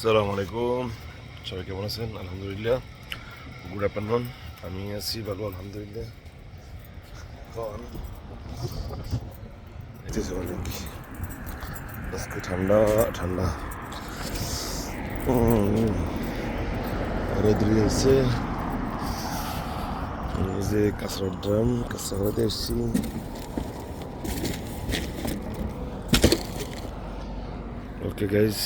আসসালামু আলাইকুম, সবাই কেমন আছেন? আলহামদুলিল্লাহ, গুড আফটারনুন। আমি আছি ভালো, আলহামদুলিল্লাহ। এখন এসেছে অনেক, আজকে ঠান্ডা ঠান্ডা রোদ্রি আছে। এই যে কাঁচড়ার ড্রাম, কাঁচড়া করাতে এসেছি। ওকে গাইস,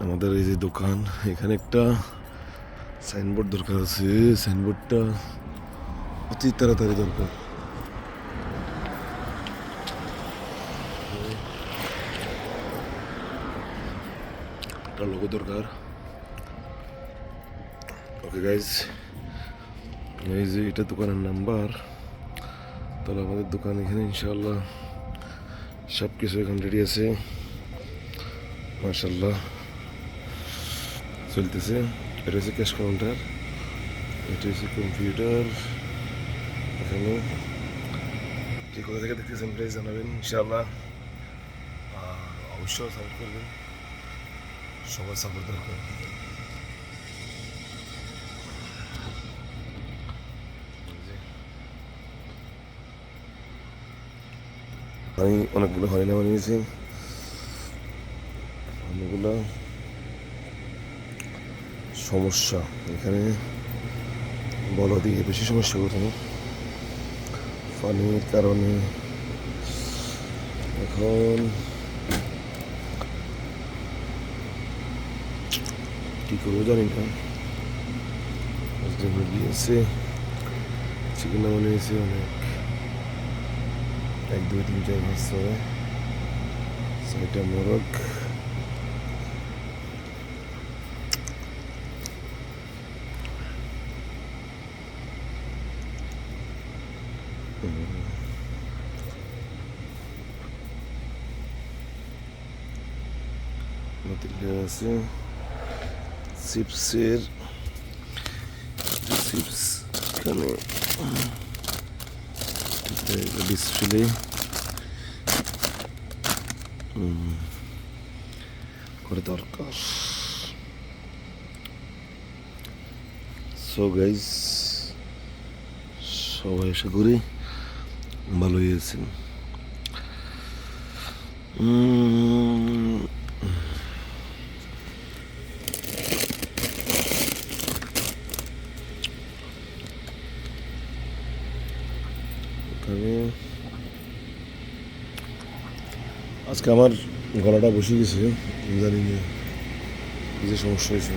আমাদের এই যে দোকান, এখানে একটা সাইনবোর্ড দরকার আছে। সাইনবোর্ডটা অতি তাড়াতাড়ি দরকার। একটা লোগো দরকার। ওকে গাইজ, এই যে এটা দোকানের নাম্বার। তাহলে আমাদের দোকান এখানে ইনশাআল্লাহ সব কিছু এখানে রেডি আছে, মাশাআল্লাহ চলতেছে। এটা হচ্ছে ক্যাশ কাউন্টার, এটা হচ্ছে কম্পিউটার। এখানে যে কোথা থেকে দেখতেছেন প্লিজ জানাবেন ইনশাআল্লাহ। অবশ্যই সাপোর্ট করবেন, সবার সাপোর্ট দরকার। আমি অনেকগুলো হরিণা বানিয়েছি, অনেকগুলো সমস্যা এখানে বলা দিয়ে বেশি সমস্যা কোথাও পানির কারণে। এখন কি করবো জানি না। গিয়েছে চিকেন বানিয়েছে অনেক, 1 2 3 4 5 6 6টা মোরগ। আছে চিপসের চিপস, এখানে ডিসপ্লে করে দরকার। সো গাইজ, সবাই আশা করি ভালোই আছেন। আজকে আমার গলাটা বসে গেছে, জানি না কি যে সমস্যা হয়েছে।